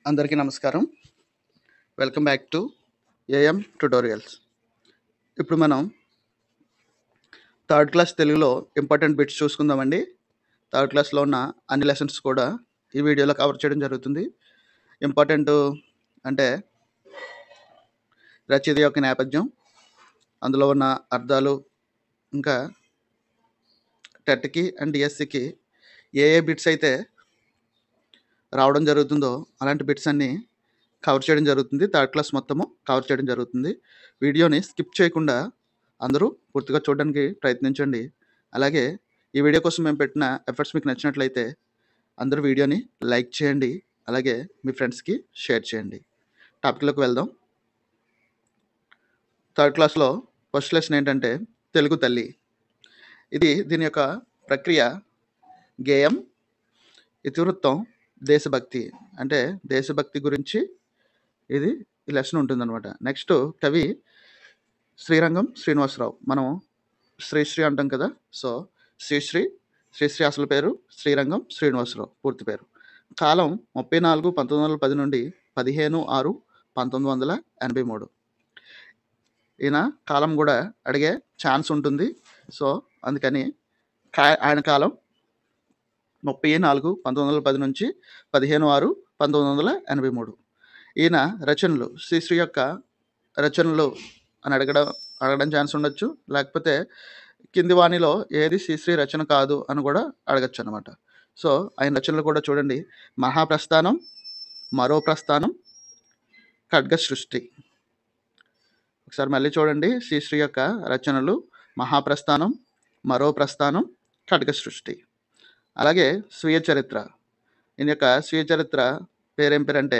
అందరికీ నమస్కారం. Welcome back to AM tutorials. ఇప్పుడు మనం థర్డ్ క్లాస్ తెలుగులో ఇంపార్టెంట్ బిట్స్ చూసుకుందామండి. థర్డ్ క్లాస్లో ఉన్న అన్ని లెసన్స్ కూడా ఈ వీడియోలో కవర్ చేయడం జరుగుతుంది. ఇంపార్టెంట్ అంటే రచయిత యొక్క నేపథ్యం, అందులో ఉన్న అర్థాలు, ఇంకా టెట్కి అండ్ డిఎస్సికి ఏ బిట్స్ అయితే రావడం జరుగుతుందో అలాంటి బిట్స్ అన్నీ కవర్ చేయడం జరుగుతుంది. థర్డ్ క్లాస్ మొత్తము కవర్ చేయడం జరుగుతుంది. వీడియోని స్కిప్ చేయకుండా అందరూ పూర్తిగా చూడడానికి ప్రయత్నించండి. అలాగే ఈ వీడియో కోసం మేము పెట్టిన ఎఫర్ట్స్ మీకు నచ్చినట్లయితే అందరూ వీడియోని లైక్ చేయండి. అలాగే మీ ఫ్రెండ్స్కి షేర్ చేయండి. టాపిక్లోకి వెళ్దాం. థర్డ్ క్లాస్లో ఫస్ట్ లెసన్ ఏంటంటే తెలుగు తల్లి. దీని యొక్క ప్రక్రియ గేయం, ఇతివృత్తం, దేశభక్తి. అంటే దేశభక్తి గురించి ఈ లెసన్ ఉంటుందన్నమాట. నెక్స్ట్ కవి శ్రీరంగం శ్రీనివాసరావు. మనం శ్రీశ్రీ అంటాం కదా, సో శ్రీశ్రీ అసలు పేరు శ్రీరంగం శ్రీనివాసరావు, పూర్తి పేరు. కాలం 34/1910 నుండి 15/6/1983. ఈయన కాలం కూడా అడిగే ఛాన్స్ ఉంటుంది. సో అందుకని ఆయన కాలం 34/1910 నుంచి 15/6/1983. ఈయన రచనలు, శ్రీశ్రీ యొక్క రచనలు అని అడగడం ఛాన్స్ ఉండొచ్చు. లేకపోతే కింది వాణిలో ఏది శ్రీశ్రీ రచన కాదు అని కూడా అడగచ్చు అనమాట. సో ఆయన రచనలు కూడా చూడండి: మహాప్రస్థానం, మరో ప్రస్థానం, ఖడ్గ సృష్టి. ఒకసారి మళ్ళీ చూడండి శ్రీశ్రీ యొక్క రచనలు: మహాప్రస్థానం, మరో ప్రస్థానం, ఖడ్గ సృష్టి. అలాగే స్వీయ చరిత్ర. ఈయన యొక్క స్వీయ చరిత్ర పేరేం పేరంటే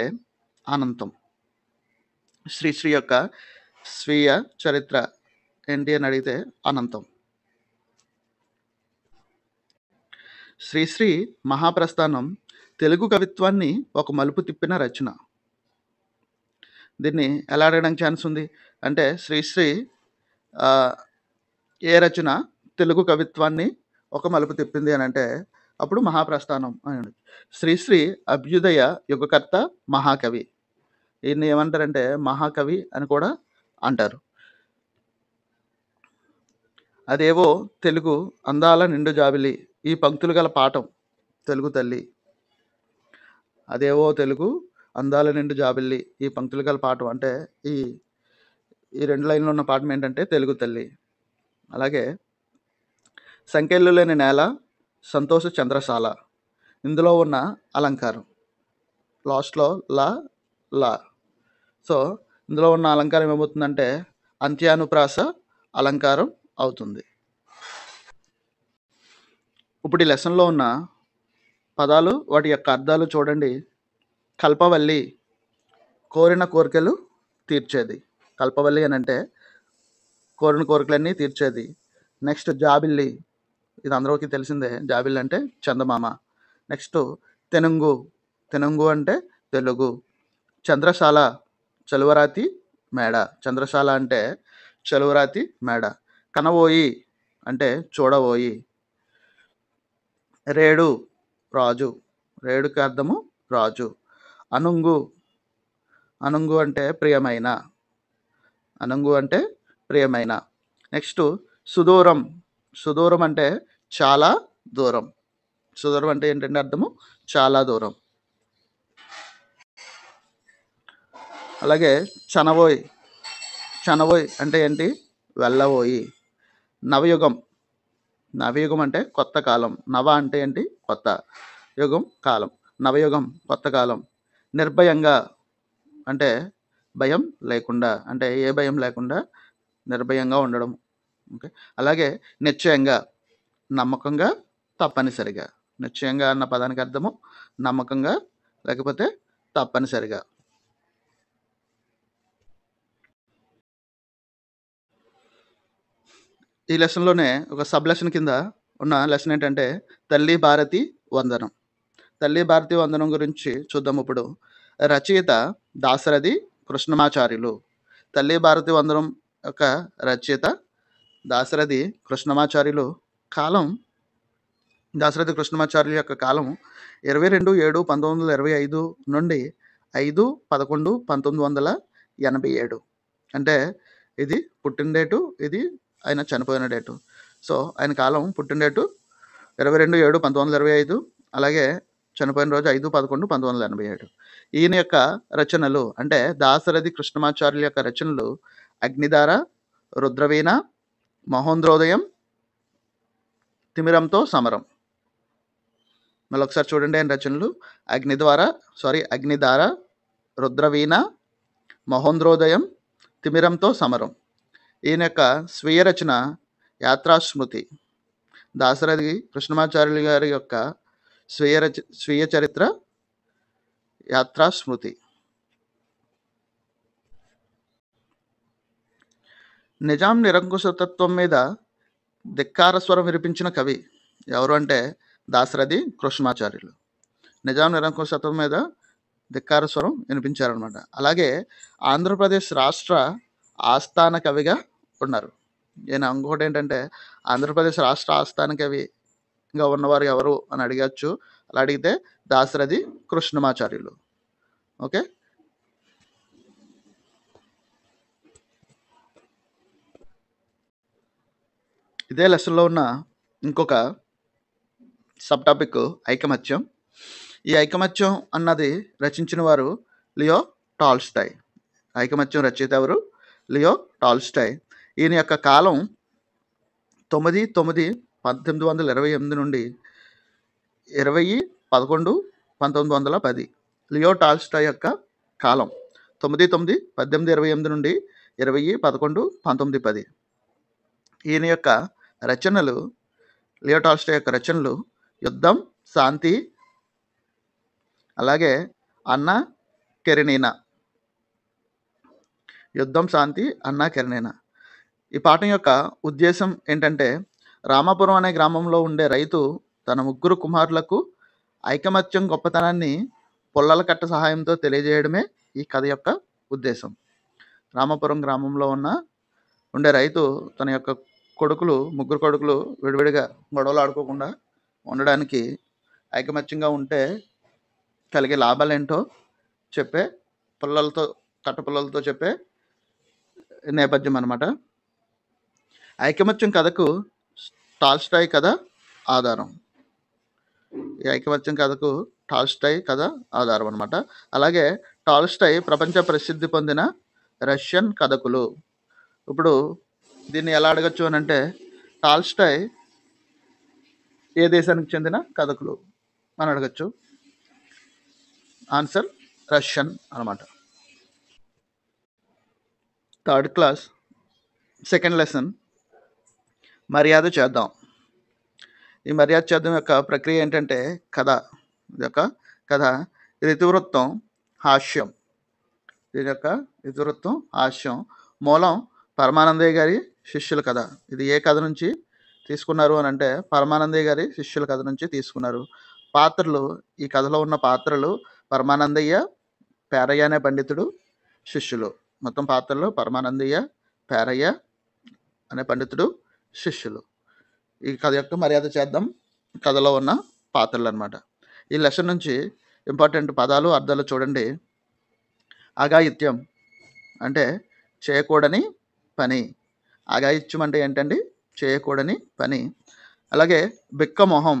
అనంతం. శ్రీశ్రీ యొక్క స్వీయ చరిత్ర ఏంటి అని అడిగితే అనంతం. శ్రీశ్రీ మహాప్రస్థానం తెలుగు కవిత్వాన్ని ఒక మలుపు తిప్పిన రచన. దీన్ని ఎలా అడగడానికి ఛాన్స్ ఉంది అంటే శ్రీశ్రీ ఏ రచన తెలుగు కవిత్వాన్ని ఒక మలుపు తిప్పింది అని అంటే అప్పుడు మహాప్రస్థానం అని. శ్రీశ్రీ అభ్యుదయ యుగకర్త, మహాకవి. ఈయన్ని ఏమంటారంటే మహాకవి అని కూడా అంటారు. అదేవో తెలుగు అందాల నిండు జాబిలి, ఈ పంక్తులు గల పాఠం తెలుగు తల్లి. అదేవో తెలుగు అందాల నిండు జాబిల్లి, ఈ పంక్తులు గల పాఠం అంటే ఈ 2 లైన్లో ఉన్న పాఠం ఏంటంటే తెలుగు తల్లి. అలాగే సంఖ్యలు లేని నేల, సంతోష చంద్రశాల. ఇందులో ఉన్న అలంకారం లాస్ట్లో లా. సో ఇందులో ఉన్న అలంకారం ఏమవుతుందంటే అంత్యానుప్రాస అలంకారం అవుతుంది. ఇప్పుడు ఈ లెసన్లో ఉన్న పదాలు, వాటి యొక్క అర్థాలు చూడండి. కల్పవల్లి, కోరిన కోరికలు తీర్చేది. కల్పవల్లి అని అంటే కోరిన కోరికలన్నీ తీర్చేది. నెక్స్ట్ జాబిల్లి, ఇది అందరికీ తెలిసిందే. జాబిల్లి అంటే చందమామ. నెక్స్ట్ తెనుంగు అంటే తెలుగు. చంద్రశాల, చలువరాతి మేడ. చంద్రశాల అంటే చలువరాతి మేడ. కనవోయి అంటే చూడబోయి. రేడు, రాజు. రేడుకి అర్థము రాజు. అనుంగు అంటే ప్రియమైన. నెక్స్ట్ సుదూరం అంటే చాలా దూరం. సుదూరం అంటే ఏంటంటే అర్థము చాలా దూరం. అలాగే చనవోయ్ అంటే ఏంటి? వెళ్ళబోయి. నవయుగం అంటే కొత్త కాలం. నవ అంటే ఏంటి? కొత్త. యుగం కాలం. నవయుగం కొత్త కాలం. నిర్భయంగా అంటే భయం లేకుండా, అంటే ఏ భయం లేకుండా నిర్భయంగా ఉండడం. ఓకే. అలాగే నిశ్చయంగా, నమ్మకంగా, తప్పనిసరిగా. నిశ్చయంగా అన్న పదానికి అర్థము నమ్మకంగా లేకపోతే తప్పనిసరిగా. ఈ లెసన్లోనే ఒక సబ్ లెసన్ కింద ఉన్న లెసన్ ఏంటంటే తల్లి భారతి వందనం. తల్లి భారతి వందనం గురించి చూద్దాం ఇప్పుడు. రచయిత దాశరథి కృష్ణమాచార్యులు. తల్లి భారతి వందనం యొక్క రచయిత దాశరథి కృష్ణమాచార్యులు. కాలం, దాశరథి కృష్ణమాచార్యుల యొక్క కాలం 22/7/1925 నుండి 5/11/1987. అంటే ఇది పుట్టిన డేటు, ఇది ఆయన చనిపోయిన డేటు. సో ఆయన కాలం పుట్టిన డేటు 22/7/1925, అలాగే చనిపోయిన రోజు 5/11/1987. ఈయన యొక్క రచనలు అంటే దాశరథి కృష్ణమాచార్యుల యొక్క రచనలు అగ్నిధార, రుద్రవీణ, మహోంద్రోదయం, తిమిరంతో సమరం. మళ్ళీ ఒకసారి చూడండి ఆయన రచనలు అగ్నిధార, రుద్రవీణ, మహోంద్రోదయం, తిమిరంతో సమరం. ఈయన యొక్క స్వీయ రచన యాత్రాస్మృతి. దాశరథి కృష్ణమాచార్యులు గారి యొక్క స్వీయ చరిత్ర యాత్రాస్మృతి. నిజాం నిరంకుశతత్వం మీద ధిక్కార స్వరం వినిపించిన కవి ఎవరు అంటే దాశరథి కృష్ణమాచార్యులు. నిజాం నిరంకుశత్వం మీద ధిక్కార స్వరం వినిపించారనమాట. అలాగే ఆంధ్రప్రదేశ్ రాష్ట్ర ఆస్థాన కవిగా ఉన్నారు. ఈయన ఇంకొకటి ఏంటంటే ఆంధ్రప్రదేశ్ రాష్ట్ర ఆస్థాన కవిగా ఉన్నవారు ఎవరు అని అడగచ్చు. అలా అడిగితే దాశరథి కృష్ణమాచార్యులు. ఓకే, ఇదే లెసన్లో ఉన్న ఇంకొక సబ్ టాపిక్ ఐకమత్యం. ఈ ఐకమత్యం అన్నది రచించిన వారు లియో టాల్స్టాయ్. ఐకమత్యం రచయిత ఎవరు? Leo Tolstoy. ఈయన యొక్క కాలం 9/9/1828 నుండి 20/11/1910. లియో టాల్స్టాయ్ యొక్క కాలం 9/9/1828 నుండి 20/11/1910. ఈయన యొక్క రచనలు, లియో టాల్స్టాయ్ యొక్క రచనలు యుద్ధం, శాంతి, అలాగే అన్నా కెరెనినా. యుద్ధం, శాంతి, అన్నా కెరెనినా. ఈ పాఠం యొక్క ఉద్దేశం ఏంటంటే రామాపురం అనే గ్రామంలో ఉండే రైతు తన 3 కుమారులకు ఐకమత్యం గొప్పతనాన్ని పుల్లల కట్ట సహాయంతో తెలియజేయడమే ఈ కథ యొక్క ఉద్దేశం. రామాపురం గ్రామంలో ఉండే రైతు తన యొక్క 3 కొడుకులు విడివిడిగా గొడవలు ఆడుకోకుండా ఉండడానికి ఐకమత్యంగా ఉంటే కలిగే లాభాలేంటో చెప్పే కట్ట పుల్లలతో చెప్పే నేపథ్యం అన్నమాట. ఐకమత్యం కథకు టాల్స్టాయ్ కథ ఆధారం. ఈ ఐకమత్యం కథకు టాల్స్టాయ్ కథ ఆధారం అన్నమాట. అలాగే టాల్స్టాయ్ ప్రపంచ ప్రసిద్ధి పొందిన రష్యన్ కథకులు. ఇప్పుడు దీన్ని ఎలా అడగచ్చు అని అంటే టాల్స్టాయ్ ఏ దేశానికి చెందిన కథకులు అని అడగచ్చు. ఆన్సర్ రష్యన్ అనమాట. థర్డ్ క్లాస్ సెకండ్ లెసన్ మర్యాద చేద్దాం. ఈ మర్యాద చేద్దాం యొక్క ప్రక్రియ ఏంటంటే కథ. ఇది యొక్క కథ, ఇది ఇతివృత్తం, హాస్యం. దీని యొక్క ఇతివృత్తం, హాస్యం. మూలం పరమానందయ్య గారి శిష్యుల కథ. ఇది ఏ కథ నుంచి తీసుకున్నారు అని అంటే పరమానందయ్య గారి శిష్యుల కథ నుంచి తీసుకున్నారు. పాత్రలు, ఈ కథలో ఉన్న పాత్రలు పరమానందయ్య, పేరయ్య అనే పండితుడు శిష్యులు. మొత్తం పాత్రలు పరమానందయ్య, పేరయ్య అనే పండితుడు శిష్యులు. ఈ కథ యొక్క మర్యాద చేద్దాం కథలో ఉన్న పాత్రలు అన్నమాట. ఈ లెసన్ నుంచి ఇంపార్టెంట్ పదాలు, అర్థాలు చూడండి. అఘాయిత్యం అంటే చేయకూడని పని. అఘాయిత్యం అంటే ఏంటండి? చేయకూడని పని. అలాగే బిక్కమొహం.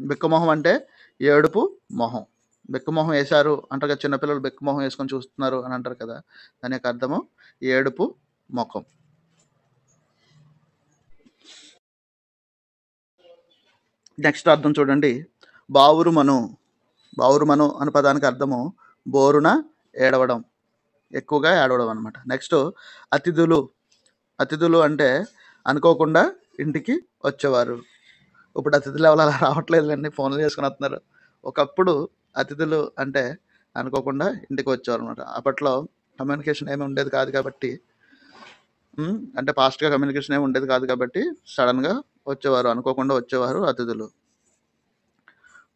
బిక్కమొహం అంటే ఏడుపు మొహం. బిక్కమొహం వేశారు అంటారు కదా, చిన్నపిల్లలు బిక్కమొహం వేసుకొని చూస్తున్నారు అని అంటారు కదా, దాని యొక్క అర్థము ఏడుపు ముఖం. నెక్స్ట్ అర్థం చూడండి. బావురుమను. బావురుమను అనే పదానికి అర్థము బోరున ఏడవడం, ఎక్కువగా ఏడవడం అనమాట. నెక్స్ట్ అతిథులు. అతిథులు అంటే అనుకోకుండా ఇంటికి వచ్చేవారు. ఇప్పుడు అతిథులు ఎవరు అలా రావట్లేదులేండి, ఫోన్లు చేసుకుని వస్తున్నారు. ఒకప్పుడు అతిథులు అంటే అనుకోకుండా ఇంటికి వచ్చేవారు అనమాట. అప్పట్లో కమ్యూనికేషన్ ఏమి ఉండేది కాదు కాబట్టి, అంటే ఫాస్ట్గా కమ్యూనికేషన్ ఏమి ఉండేది కాదు కాబట్టి సడన్గా వచ్చేవారు, అనుకోకుండా వచ్చేవారు అతిథులు.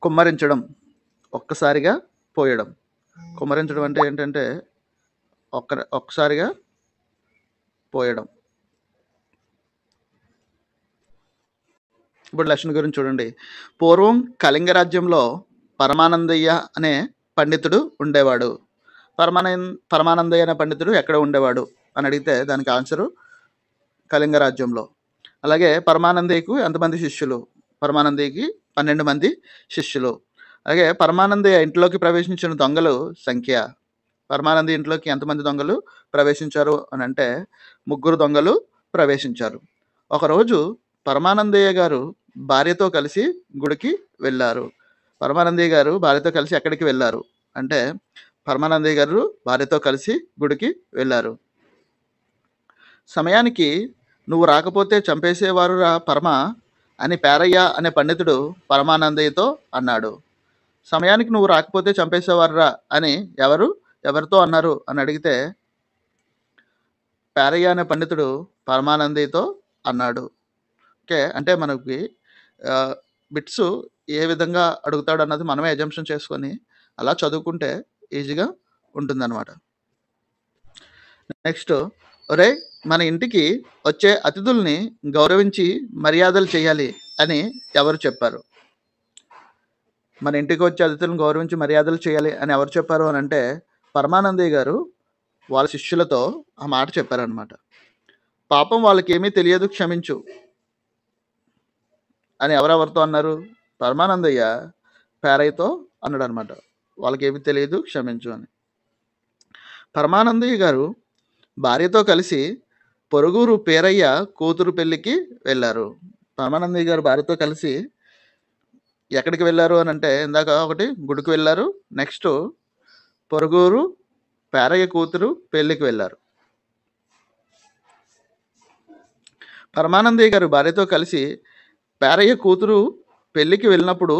కుమ్మరించడం, ఒక్కసారిగా పోయడం. కుమ్మరించడం అంటే ఏంటంటే ఒక్కసారిగా పోయడం. ఇప్పుడు లక్ష్మణ్ గురించి చూడండి. పూర్వం కళింగ రాజ్యంలో పరమానందయ్య అనే పండితుడు ఉండేవాడు. పరమానందయ్య అనే పండితుడు ఎక్కడ ఉండేవాడు అని అడిగితే దానికి ఆన్సరు కళింగ రాజ్యంలో. అలాగే పరమానందయ్యకు ఎంతమంది శిష్యులు? పరమానందయ్యకి 12 మంది శిష్యులు. అలాగే పరమానందయ్య ఇంట్లోకి ప్రవేశించిన దొంగలు సంఖ్య. పరమానందయ్య ఇంట్లోకి ఎంతమంది దొంగలు ప్రవేశించారు అని అంటే 3 దొంగలు ప్రవేశించారు. ఒకరోజు పరమానందయ్య గారు భార్యతో కలిసి గుడికి వెళ్ళారు. పరమానందయ్య గారు భార్యతో కలిసి ఎక్కడికి వెళ్ళారు అంటే పరమానందయ్య గారు భార్యతో కలిసి గుడికి వెళ్ళారు. సమయానికి నువ్వు రాకపోతే చంపేసేవారు రా పరమ అని పేరయ్య అనే పండితుడు పరమానందయ్యతో అన్నాడు. సమయానికి నువ్వు రాకపోతే చంపేసేవారురా అని ఎవరితో అన్నారు అని అడిగితే పేరయ్య అనే పండితుడు పరమానందయ్యతో అన్నాడు. ఓకే, అంటే మనకి బిట్స్ ఏ విధంగా అడుగుతాడు అన్నది మనమే ఎజంప్షన్ చేసుకొని అలా చదువుకుంటే ఈజీగా ఉంటుందన్నమాట. నెక్స్ట్, ఒరే మన ఇంటికి వచ్చే అతిథుల్ని గౌరవించి మర్యాదలు చేయాలి అని ఎవరు చెప్పారు? మన ఇంటికి వచ్చే అతిథులను గౌరవించి మర్యాదలు చేయాలి అని ఎవరు చెప్పారు అని అంటే పరమానందయ్య గారు వాళ్ళ శిష్యులతో ఆ మాట చెప్పారనమాట. పాపం వాళ్ళకి ఏమీ తెలియదు, క్షమించు అని ఎవరెవరితో అన్నారు? పరమానందయ్య పేరయ్యతో అన్నాడు అనమాట. వాళ్ళకి ఏమీ తెలియదు, క్షమించు అని. పరమానందయ్య గారు భార్యతో కలిసి పొరుగురు పేరయ్య కూతురు పెళ్లికి వెళ్ళారు. పరమానందయ్య గారు భార్యతో కలిసి ఎక్కడికి వెళ్ళారు అని అంటే ఇందాక ఒకటి గుడికి వెళ్ళారు, నెక్స్ట్ పొరుగురు పేరయ్య కూతురు పెళ్లికి వెళ్ళారు. పరమానందయ్య గారు భార్యతో కలిసి పేరయ్య కూతురు పెళ్లికి వెళ్ళినప్పుడు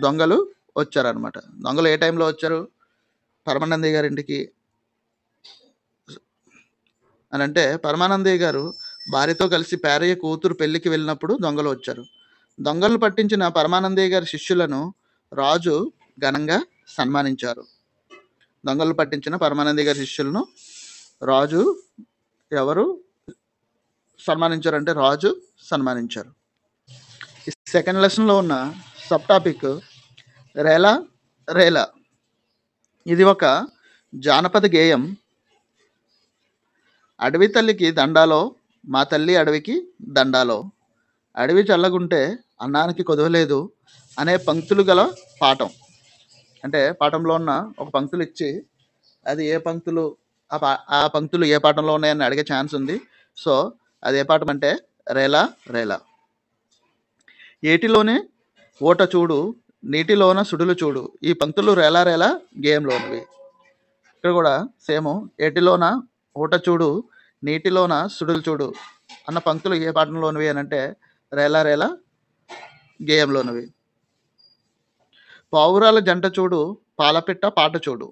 దొంగలు వచ్చారనమాట. దొంగలు ఏ టైంలో వచ్చారు పరమానందయ్య గారి ఇంటికి అని అంటే పరమానందయ్య గారు భార్యతో కలిసి పేరయ్య కూతురు పెళ్లికి వెళ్ళినప్పుడు దొంగలు వచ్చారు. దొంగలను పట్టించిన పరమానందయ్య గారి శిష్యులను రాజు ఘనంగా సన్మానించారు. దొంగలు పట్టించిన పరమానందయ్య గారి శిష్యులను రాజు ఎవరు సన్మానించారంటే రాజు సన్మానించారు. ఈ సెకండ్ లెసన్లో ఉన్న సబ్ టాపిక్ రేలా రేలా. ఇది ఒక జానపద గేయం. అడవి తల్లికి దండాలో మా తల్లి అడవికి దండాలో, అడవి చల్లగుంటే అన్నానికి కొదవలేదు అనే పంక్తులు గల పాఠం. అంటే పాఠంలో ఉన్న ఒక పంక్తులు ఇచ్చి అది ఏ పంక్తులు ఆ పంక్తులు ఏ పాఠంలో ఉన్నాయని అడిగే ఛాన్స్ ఉంది. సో అది ఏ పాఠం అంటే రేలా రేలా. ఏటిలోనే ఓట చూడు నీటిలోన సుడులు చూడు, ఈ పంక్తులు రేలా రేలా గేమ్లో ఉన్నవి. ఇక్కడ కూడా సేమ్ ఏటిలోన ఓట చూడు నీటిలోన సుడులు చూడు అన్న పంక్తులు ఏ పాఠంలోనివి అని అంటే రేలా రేలా గేయంలోనివి. పావురాల జంట చూడు పాలపిట్ట పాట చూడు,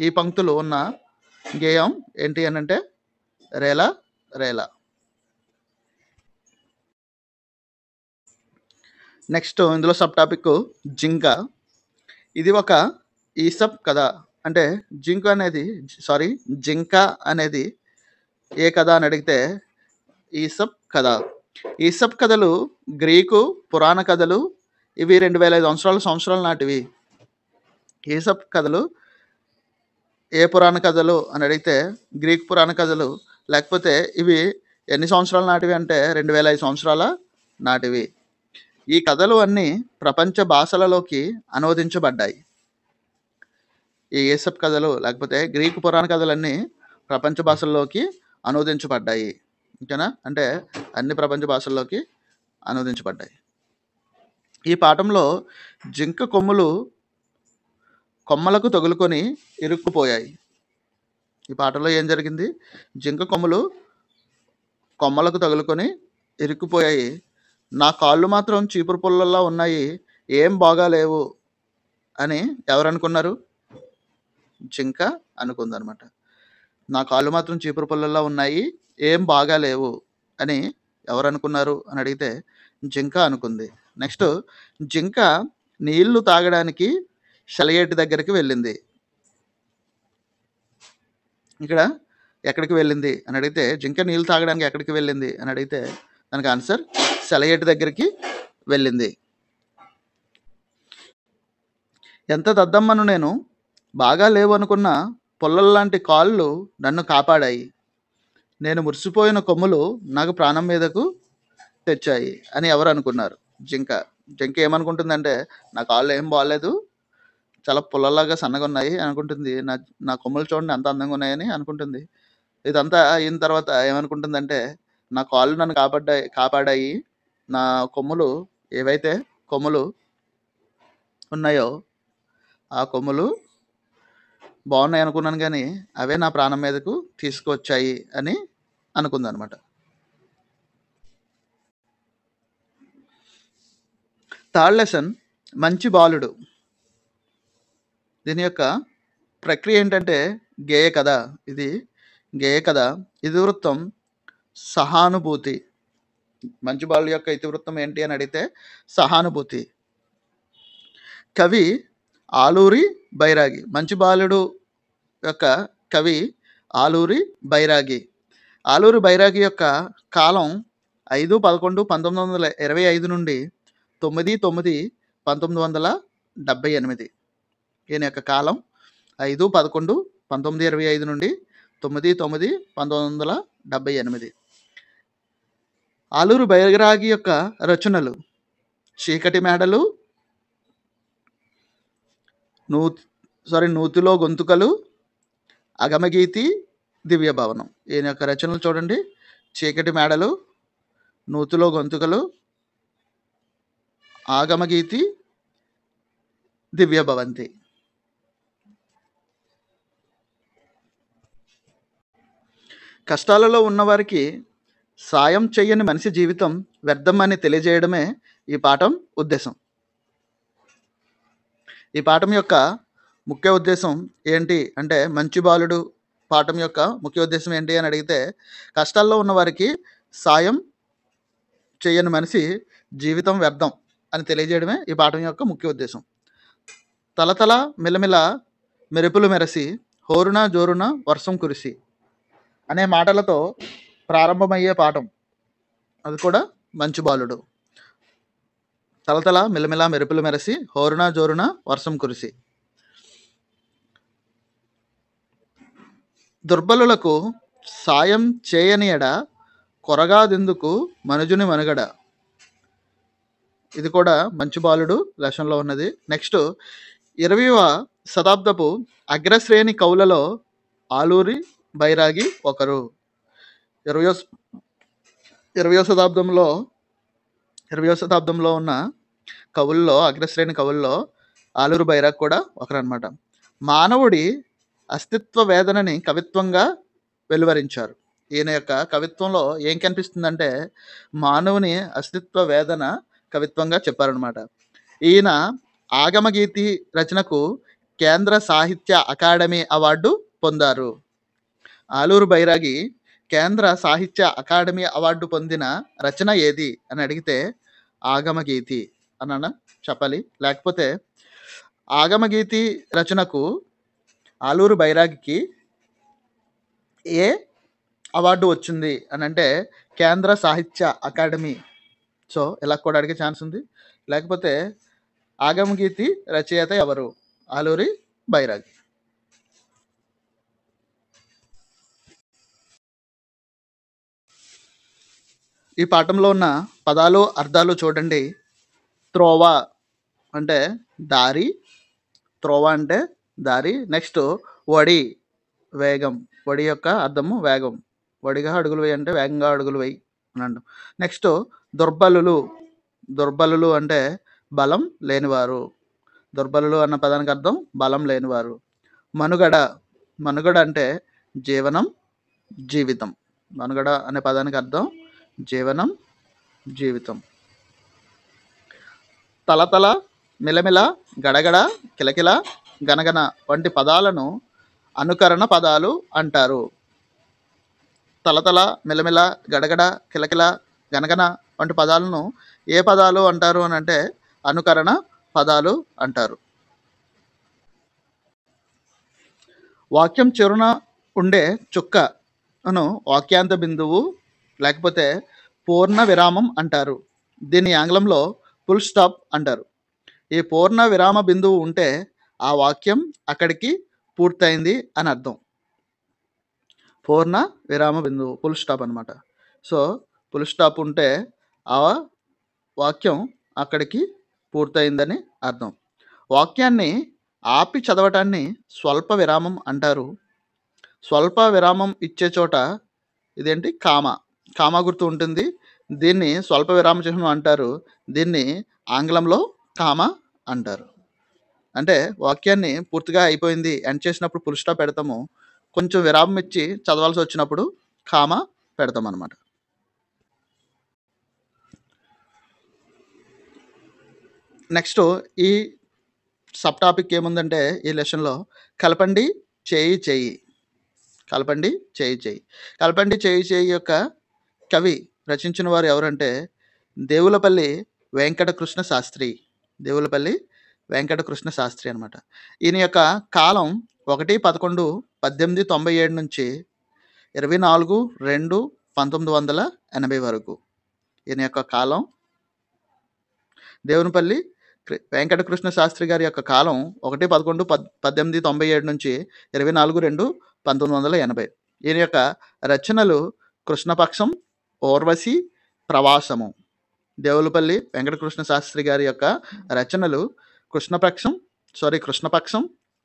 ఈ పంక్తులు ఉన్న గేయం ఏంటి అని అంటే రేలా రేలా. నెక్స్ట్ ఇందులో సబ్ టాపిక్ జింక. ఇది ఒక ఈసప్ కథ. అంటే జింక అనేది ఏ కథ అని అడిగితే ఈసప్ కథ. ఈసప్ కథలు గ్రీకు పురాణ కథలు. ఇవి 2500 సంవత్సరాల నాటివి. ఈసప్ కథలు ఏ పురాణ కథలు అని అడిగితే గ్రీక్ పురాణ కథలు. లేకపోతే ఇవి ఎన్ని సంవత్సరాల నాటివి అంటే 2005 సంవత్సరాల నాటివి. ఈ కథలు అన్నీ ప్రపంచ భాషలలోకి అనువదించబడ్డాయి. ఈ ఈసప్ కథలు లేకపోతే గ్రీకు పురాణ కథలన్నీ ప్రపంచ భాషల్లోకి అనువదించబడ్డాయి. ఓకేనా, అంటే అన్ని ప్రపంచ భాషల్లోకి అనువదించబడ్డాయి. ఈ పాఠంలో జింక కొమ్మలకు తగులుకొని ఇరుక్కుపోయాయి. ఈ పాఠంలో ఏం జరిగింది? జింక కొమ్మలకు తగులుకొని ఇరుక్కుపోయాయి. నా కాళ్ళు మాత్రం చీపురు పుల్లల్లా ఉన్నాయి, ఏం బాగాలేవు అని ఎవరనుకున్నారు? జింక అనుకుందనమాట. నా కాళ్ళు మాత్రం చీపురు పుల్లల్లా ఉన్నాయి, ఏం బాగాలేవు అని ఎవరనుకున్నారు అని అడిగితే జింక అనుకుంది. నెక్స్ట్, జింక నీళ్లు తాగడానికి సెలయేటి దగ్గరికి వెళ్ళింది. ఇక్కడ ఎక్కడికి వెళ్ళింది అని అడిగితే జింక నీళ్లు తాగడానికి ఎక్కడికి వెళ్ళింది అని అడిగితే దానికి ఆన్సర్ సెలయేటి దగ్గరికి వెళ్ళింది. ఎంత దద్దమ్మను నేను, బాగా లేవు అనుకున్న పుల్లల్లాంటి కాళ్ళు నన్ను కాపాడాయి. నేను మురిసిపోయిన కొమ్ములు నాకు ప్రాణం మీదకు తెచ్చాయి అని ఎవరు అనుకున్నారు? జింక. జింక ఏమనుకుంటుందంటే, నా కాళ్ళు ఏం బాలేదు, చాలా పుల్లల్లాగా సన్నగున్నాయి అనుకుంటుంది. నా నా కొమ్ములు చూడండి ఎంత అందంగా ఉన్నాయని అనుకుంటుంది. ఇదంతా అయిన తర్వాత ఏమనుకుంటుందంటే, నా కాళ్ళు నన్ను కాపాడాయి. నా కొమ్ములు ఏవైతే కొమ్ములు ఉన్నాయో, ఆ కొమ్ములు బాగున్నాయి అనుకున్నాను గానీ, అవే నా ప్రాణం మీదకు తీసుకొచ్చాయి అని అనుకుందనమాట. థర్డ్ లెసన్ మంచి బాలుడు. దీని యొక్క ప్రక్రియ ఏంటంటే గేయ కథ. ఇది గేయ కథ. ఇతివృత్తం సహానుభూతి. మంచి బాలుడు యొక్క ఇతివృత్తం ఏంటి అని అడిగితే సహానుభూతి. కవి ఆలూరి బైరాగి. మంచి బాలుడు యొక్క కవి ఆలూరి బైరాగి. ఆలూరి బైరాగి యొక్క కాలం 5/11/1925 నుండి 9/9/1978. ఈయన యొక్క కాలం 5/11/1925 నుండి 9/9/1978. ఆలూరు బైరాగి యొక్క రచనలు చీకటి మేడలు, నూతిలో గొంతుకలు, అగమగీతి, దివ్య భవనం. ఈయన యొక్క రచనలు చూడండి. చీకటి మేడలు, నూతిలో గొంతుకలు, ఆగమగీతి, దివ్య భవంతి. కష్టాలలో ఉన్నవారికి సాయం చెయ్యని మనిషి జీవితం వ్యర్థం అని తెలియజేయడమే ఈ పాఠం ఉద్దేశం. ఈ పాఠం యొక్క ముఖ్య ఉద్దేశం ఏంటి అంటే, మంచి బాలుడు పాఠం యొక్క ముఖ్య ఉద్దేశం ఏంటి అని అడిగితే, కష్టాల్లో ఉన్న వారికి సాయం చేయని మనిషి జీవితం వ్యర్థం అని తెలియజేయడమే ఈ పాఠం యొక్క ముఖ్య ఉద్దేశం. తలతల మిలమిల మెరుపులు మెరసి, హోరున జోరున వర్షం కురిసి అనే మాటలతో ప్రారంభమయ్యే పాఠం. అది కూడా మంచి బాలుడు. తలతల మిలమిల మెరుపులు మెరసి, హోరున జోరున వర్షం కురిసి. దుర్బలులకు సాయం చేయని ఎడ కొరగాదెందుకు మనుజుని మనుగడ. ఇది కూడా మంచి బాలుడు లెసన్లో ఉన్నది. నెక్స్ట్ 20వ శతాబ్దపు అగ్రశ్రేణి కవులలో ఆలూరి బైరాగి ఒకరు. 20వ శతాబ్దంలో ఉన్న కవుల్లో, అగ్రశ్రేణి కవుల్లో ఆలూరు బైరాగి కూడా ఒకరనమాట. మానవుడి అస్తిత్వ వేదనని కవిత్వంగా వెలువరించారు. ఈయన యొక్క కవిత్వంలో ఏం కనిపిస్తుందంటే, మానవుని అస్తిత్వ వేదన కవిత్వంగా చెప్పారనమాట. ఈయన ఆగమగీతి రచనకు కేంద్ర సాహిత్య అకాడమీ అవార్డు పొందారు. ఆలూరు బైరాగి కేంద్ర సాహిత్య అకాడమీ అవార్డు పొందిన రచన ఏది అని అడిగితే ఆగమగీతి అని చెప్పాలి. లేకపోతే ఆగమగీతి రచనకు ఆలూరు బైరాగికి ఏ అవార్డు వచ్చింది అని అంటే కేంద్ర సాహిత్య అకాడమీ. సో ఇలా కూడా అడిగే ఛాన్స్ ఉంది. లేకపోతే ఆగమగీతి రచయిత ఎవరు? ఆలూరి బైరాగి. ఈ పాఠంలో ఉన్న పదాలు అర్థాలు చూడండి. త్రోవ అంటే దారి, త్రోవ అంటే దారి. నెక్స్ట్ వడి, వేగం. వడి యొక్క అర్థము వేగం. వడిగా అడుగులు వేయి అంటే వేగంగా అడుగులు వేయి అని అంటాం. నెక్స్ట్ దుర్బలులు. దుర్బలులు అంటే బలం లేనివారు. దుర్బలులు అన్న పదానికి అర్థం బలం లేనివారు. మనుగడ. మనుగడ అంటే జీవనం, జీవితం. మనుగడ అనే పదానికి అర్థం జీవనం, జీవితం. తలతల, మిలమిల, గడగడ, కిలకిల, గనగన వంటి పదాలను అనుకరణ పదాలు అంటారు. తలతల, మిలమిల, గడగడ, కిలకిల, గనగన వంటి పదాలను ఏ పదాలు అంటారు అని అంటే అనుకరణ పదాలు అంటారు. వాక్యం చివరన ఉండే చుక్కను వాక్యాంత బిందువు లేకపోతే పూర్ణ విరామం అంటారు. దీన్ని ఆంగ్లంలో ఫుల్ స్టాప్ అంటారు. ఈ పూర్ణ విరామ బిందువు ఉంటే ఆ వాక్యం అక్కడికి పూర్తయింది అని అర్థం. పూర్ణ విరామ బిందువు, ఫుల్ స్టాప్ అనమాట. సో ఫుల్ స్టాప్ ఉంటే ఆ వాక్యం అక్కడికి పూర్తయిందని అర్థం. వాక్యాన్ని ఆపి చదవటాన్ని స్వల్ప విరామం అంటారు. స్వల్ప విరామం ఇచ్చే చోట ఇదేంటి కామా గుర్తు ఉంటుంది. దీన్ని స్వల్ప విరామ చిహ్నం అంటారు. దీన్ని ఆంగ్లంలో కామా అంటారు. అంటే వాక్యాన్ని పూర్తిగా అయిపోయింది ఎండ్ చేసినప్పుడు ఫుల్ స్టాప్ పెడతాము. కొంచెం విరామం ఇచ్చి చదవాల్సి వచ్చినప్పుడు కామా పెడతాం అన్నమాట. నెక్స్ట్ ఈ సబ్ టాపిక్ ఏముందంటే ఈ లెసన్లో కలపండి చేయి. కలపండి చేయి. కలపండి చేయి యొక్క కవి రచించిన వారు ఎవరంటే దేవులపల్లి వెంకటకృష్ణ శాస్త్రి. దేవులపల్లి వెంకటకృష్ణ శాస్త్రి అనమాట. ఈయన యొక్క కాలం 1/11/1897 నుంచి 24/2/1980 వరకు. ఈయన యొక్క కాలం దేవునిపల్లి వెంకటకృష్ణ శాస్త్రి గారి యొక్క కాలం 1/11/1897 నుంచి 24/2/1980. ఈయన యొక్క రచనలు కృష్ణపక్షం, ఊర్వశి, ప్రవాసము. దేవులపల్లి వెంకటకృష్ణ శాస్త్రి గారి యొక్క రచనలు కృష్ణపక్షం,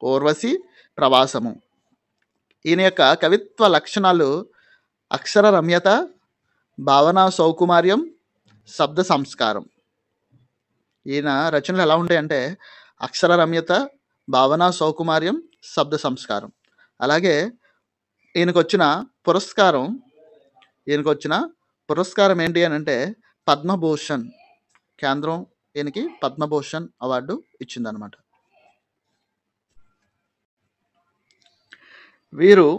ఊర్వశి, ప్రవాసము. ఈయన యొక్క కవిత్వ లక్షణాలు అక్షర రమ్యత, భావనా సౌకుమార్యం, శబ్ద సంస్కారం. ఈయన రచనలు ఎలా ఉంటాయంటే అక్షర రమ్యత, భావనా సౌకుమార్యం, శబ్ద సంస్కారం. అలాగే ఈయనకు వచ్చిన పురస్కారం ఏంటి అని అంటే పద్మభూషణ్. కేంద్రం ఈయనకి పద్మభూషణ్ అవార్డు ఇచ్చిందనమాట. వీరు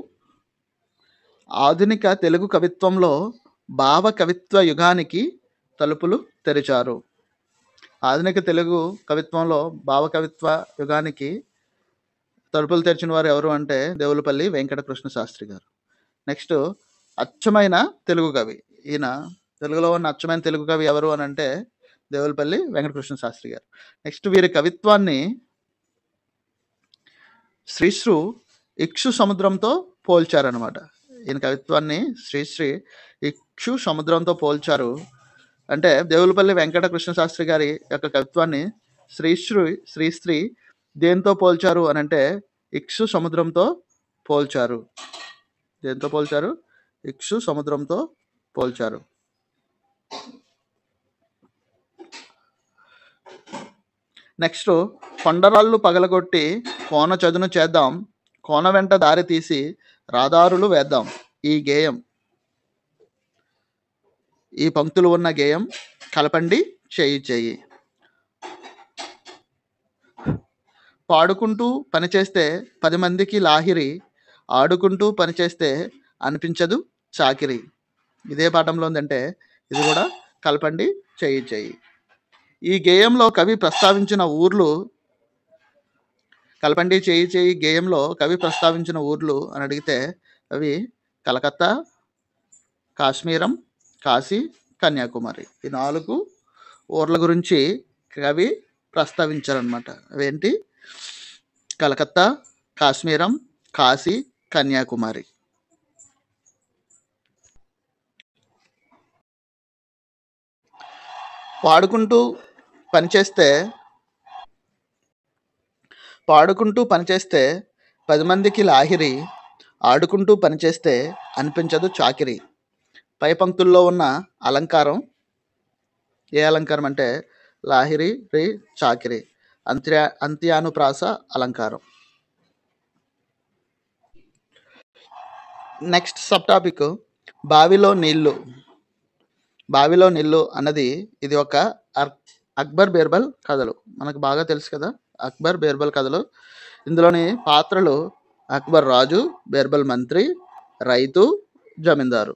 ఆధునిక తెలుగు కవిత్వంలో భావ కవిత్వ యుగానికి తలుపులు తెరిచారు. ఆధునిక తెలుగు కవిత్వంలో భావ కవిత్వ యుగానికి తలుపులు తెరిచిన వారు ఎవరు అంటే దేవులపల్లి వెంకటకృష్ణ శాస్త్రి గారు. నెక్స్ట్ అచ్చమైన తెలుగు కవి. ఈయన తెలుగులో ఉన్న అచ్చమైన తెలుగు కవి ఎవరు అని అంటే దేవులపల్లి వెంకటకృష్ణ శాస్త్రి గారు. నెక్స్ట్ వీరి కవిత్వాన్ని శ్రీశ్రీ ఇక్షు సముద్రంతో పోల్చారనమాట. ఈయన కవిత్వాన్ని శ్రీశ్రీ ఇక్షు సముద్రంతో పోల్చారు. అంటే దేవులపల్లి వెంకటకృష్ణ శాస్త్రి గారి యొక్క కవిత్వాన్ని శ్రీశ్రీ దేంతో పోల్చారు అని అంటే ఇక్షు సముద్రంతో పోల్చారు. దేంతో పోల్చారు? ఇక్షు సముద్రంతో పోల్చారు. నెక్స్ట్ కొండరాళ్ళు పగలగొట్టి కోన చదును చేద్దాం, కోన వెంట దారి తీసి రాదారులు వేద్దాం. ఈ గేయం, ఈ పంక్తులు ఉన్న గేయం కలపండి చేయి. పాడుకుంటూ పనిచేస్తే 10 మందికి లాహిరి, ఆడుకుంటూ పనిచేస్తే అనిపించదు చాకిరి. ఇదే పాఠంలో ఉందంటే ఇది కూడా కలపండి చేయి. ఈ గేయంలో కవి ప్రస్తావించిన ఊర్లు, కలపండి చేయి గేయంలో కవి ప్రస్తావించిన ఊర్లు అని అడిగితే అవి కలకత్తా, కాశ్మీరం, కాశీ, కన్యాకుమారి. ఈ 4 ఊర్ల గురించి కవి ప్రస్తావించారనమాట. అవేంటి? కలకత్తా, కాశ్మీరం, కాశీ, కన్యాకుమారి. పాడుకుంటూ పనిచేస్తే 10 మందికి లాహిరి, ఆడుకుంటూ పనిచేస్తే అనిపించదు చాకిరి. పై పంక్తుల్లో ఉన్న అలంకారం ఏ అలంకారం అంటే లాహిరి, రి, చాకిరి, అంత్యానుప్రాస అలంకారం. నెక్స్ట్ సబ్ టాపిక్ బావిలో నీళ్ళు అన్నది ఇది ఒక అక్బర్ బీర్బల్ కథలు. మనకు బాగా తెలుసు కదా అక్బర్ బీర్బల్ కథలు. ఇందులోని పాత్రలు అక్బర్ రాజు, బీర్బల్ మంత్రి, రైతు, జమీందారు.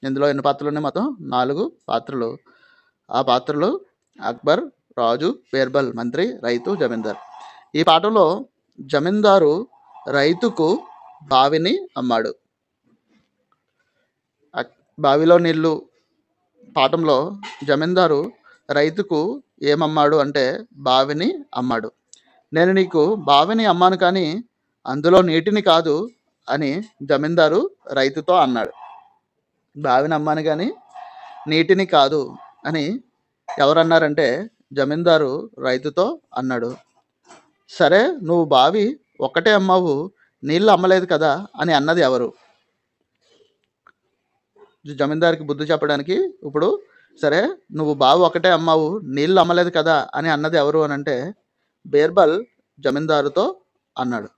ఇందులో ఎన్ని పాత్రలు ఉన్నాయి? మొత్తం 4 పాత్రలు. ఆ పాత్రలు అక్బర్, రాజు, బీర్బల్, మంత్రి, రైతు, జమీందారు. ఈ పాఠంలో జమీందారు రైతుకు బావిని అమ్మాడు. బావిలో నీళ్ళు పాఠంలో జమీందారు రైతుకు ఏమమ్మాడు అంటే బావిని అమ్మాడు. నేను నీకు బావిని అమ్మాను కానీ అందులో నీటిని కాదు అని జమీందారు రైతుతో అన్నాడు. బావి నమ్మాను కానీ నీటిని కాదు అని ఎవరన్నారంటే జమీందారు రైతుతో అన్నాడు. సరే, నువ్వు బావి ఒక్కటే అమ్మావు, నీళ్ళు అమ్మలేదు కదా అని అన్నది ఎవరు? జమీందారికి బుద్ధి చెప్పడానికి ఇప్పుడు సరే, నువ్వు బావి ఒకటే అమ్మావు, నీళ్ళు అమ్మలేదు కదా అని అన్నది ఎవరు అని అంటే బీర్బల్ జమీందారుతో అన్నాడు.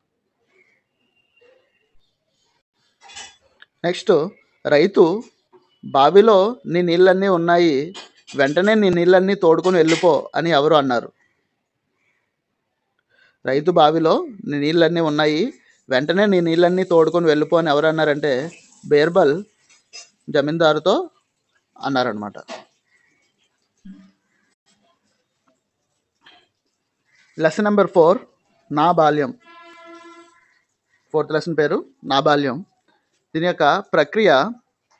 నెక్స్ట్, రైతు బావిలో నీ నీళ్ళన్నీ ఉన్నాయి, వెంటనే నీ నీళ్ళన్నీ తోడుకొని వెళ్ళిపో అని ఎవరు అన్నారు? రైతు బావిలో నీ నీళ్ళన్నీ ఉన్నాయి, వెంటనే నీ నీళ్ళన్నీ తోడుకొని వెళ్ళిపో అని ఎవరు అన్నారంటే బీర్బల్ జమీందారుతో అన్నారనమాట. లెసన్ నెంబర్ 4, నా బాల్యం. 4th లెసన్ పేరు నా బాల్యం. దీని యొక్క ప్రక్రియ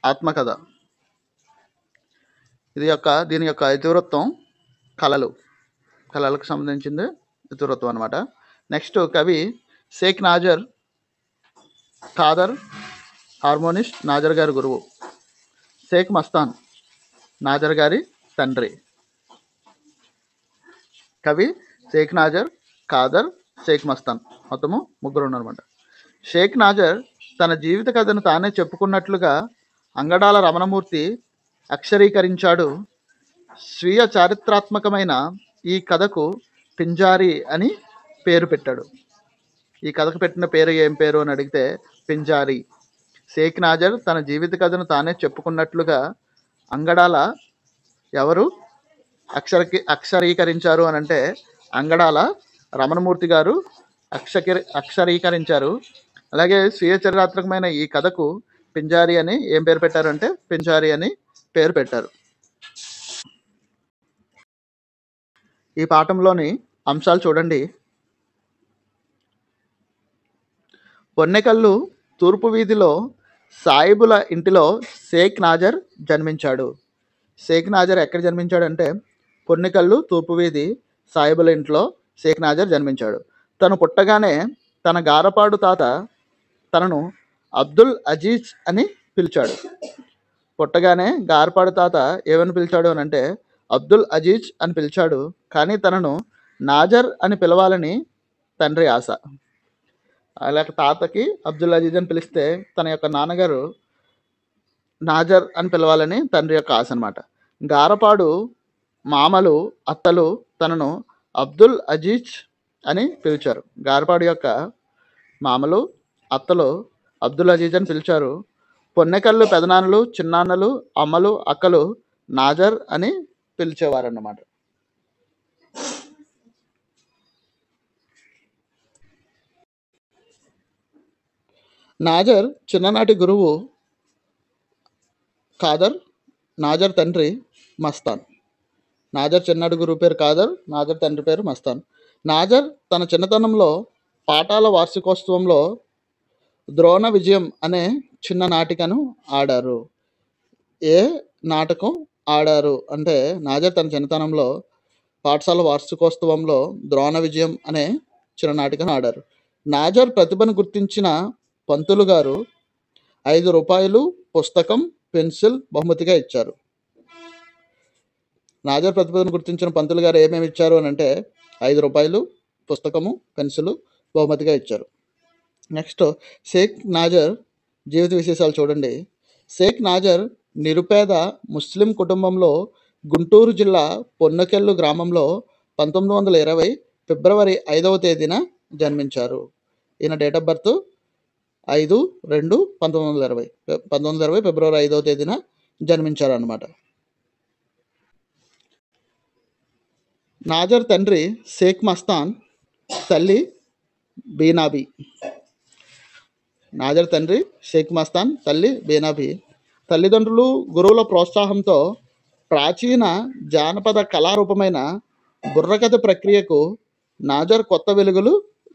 ఆత్మకథ. దీని యొక్క ఇతివృత్తం కళలకు సంబంధించింది ఇతివృత్తం అనమాట. నెక్స్ట్, కవి షేక్ నాజర్ ఖాదర్, హార్మోనిస్ట్, నాజర్ గారి గురువు. షేక్ మస్తాన్, నాజర్ గారి తండ్రి. కవి షేక్ నాజర్ ఖాదర్, షేక్ మస్తాన్, మొత్తము ముగ్గురు ఉన్నారన్నమాట. షేక్ నాజర్ తన జీవిత కథను తానే చెప్పుకున్నట్లుగా అంగడాల రమణమూర్తి అక్షరీకరించాడు. స్వీయ చారిత్రాత్మకమైన ఈ కథకు పింజారి అని పేరు పెట్టాడు. ఈ కథకు పెట్టిన పేరు ఏం పేరు అని అడిగితే పింజారి. షేక్ నాజర్ తన జీవిత కథను తానే చెప్పుకున్నట్లుగా అంగడాల ఎవరు అక్షరీకరించారు అని అంటే అంగడాల రమణమూర్తి గారు అక్షరీకరించారు. అలాగే స్వీయ చరిత్రాత్మకమైన ఈ కథకు పింజారి అని ఏం పేరు పెట్టారంటే పింజారి అని పేరు పెట్టారు. ఈ పాఠంలోని అంశాలు చూడండి. పొన్నెకల్లు తూర్పు వీధిలో సాయిబుల ఇంటిలో షేక్ నాజర్ జన్మించాడు. షేక్ నాజర్ ఎక్కడ జన్మించాడంటే పొన్నెకల్లు తూర్పు వీధి సాయిబుల ఇంట్లో షేక్ నాజర్ జన్మించాడు. తను పుట్టగానే తన గారపాడు తాత తనను అబ్దుల్ అజీజ్ అని పిలిచాడు. పుట్టగానే గారపాడు తాత ఏమని పిలిచాడు అని అంటే అబ్దుల్ అజీజ్ అని పిలిచాడు. కానీ తనను నాజర్ అని పిలవాలని తండ్రి ఆశ. అలాగే తాతకి అబ్దుల్ అజీజ్ అని పిలిస్తే తన యొక్క నాన్నగారు నాజర్ అని పిలవాలని తండ్రి యొక్క ఆశ అనమాట. గారపాడు మామలు అత్తలు తనను అబ్దుల్ అజీజ్ అని పిలిచారు. గారపాడు యొక్క మామలు అత్తలు అబ్దుల్ అజీజ్ అని పిలిచారు. పొన్నెకల్లు పెదనాన్నలు, చిన్నాన్నలు, అమ్మలు, అక్కలు నాజర్ అని పిలిచేవారు అన్నమాట. నాజర్ చిన్ననాటి గురువు ఖాదర్, నాజర్ తండ్రి మస్తాన్. నాజర్ చిన్ననాటి గురువు పేరు ఖాదర్, నాజర్ తండ్రి పేరు మస్తాన్. నాజర్ తన చిన్నతనంలో పాఠాల వార్షికోత్సవంలో ద్రోణ విజయం అనే చిన్న నాటికను ఆడారు. ఏ నాటకం ఆడారు అంటే నాజర్ తన చిన్నతనంలో పాఠశాల వార్షికోత్సవంలో ద్రోణ విజయం అనే చిన్న నాటికను ఆడారు. నాజర్ ప్రతిభను గుర్తించిన పంతులు గారు 5 రూపాయలు, పుస్తకం, పెన్సిల్ బహుమతిగా ఇచ్చారు. నాజర్ ప్రతిభను గుర్తించిన పంతులు గారు ఏమేమి ఇచ్చారు అని అంటే 5 రూపాయలు, పుస్తకము, పెన్సిల్ బహుమతిగా ఇచ్చారు. నెక్స్ట్, షేక్ నాజర్ జీవిత విశేషాలు చూడండి. షేక్ నాజర్ నిరుపేద ముస్లిం కుటుంబంలో గుంటూరు జిల్లా పొన్నకెల్లు గ్రామంలో 1920 ఫిబ్రవరి 5వ తేదీన జన్మించారు. ఈయన డేట్ ఆఫ్ బర్త్ 5/2/1920. 1920 ఫిబ్రవరి 5వ తేదీన జన్మించారు అన్నమాట. నాజర్ తండ్రి షేక్ మస్తాన్, తల్లి బీనాబీ. నాజర్ తండ్రి షేక్ మస్తాన్, తల్లి బీనాబీ. తల్లిదండ్రులు గురువుల ప్రోత్సాహంతో ప్రాచీన జానపద కళారూపమైన బుర్రకథ ప్రక్రియకు నాజర్ కొత్త వెలుగులు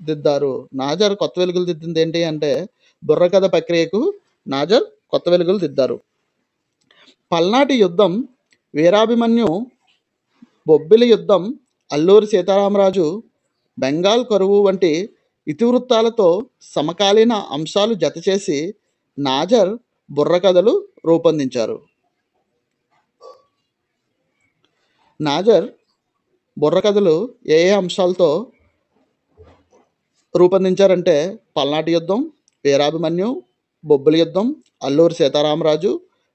దిద్దారు. నాజర్ కొత్త వెలుగులు దిద్దింది ఏంటి అంటే బుర్రకథ ప్రక్రియకు నాజర్ కొత్త వెలుగులు దిద్దారు. పల్నాటి యుద్ధం, వీరాభిమన్యు, బొబ్బిలి యుద్ధం, అల్లూరి సీతారామరాజు, బెంగాల్ కరువు వంటి ఇతివృత్తాలతో సమకాలీన అంశాలు జతచేసి నాజర్ బుర్రకథలు రూపొందించారు. నాజర్ బుర్రకథలు ఏ ఏ అంశాలతో రూపొందించారంటే పల్నాటి యుద్ధం, వీరాభిమన్యు, బొబ్బిలి యుద్ధం, అల్లూరి సీతారామరాజు,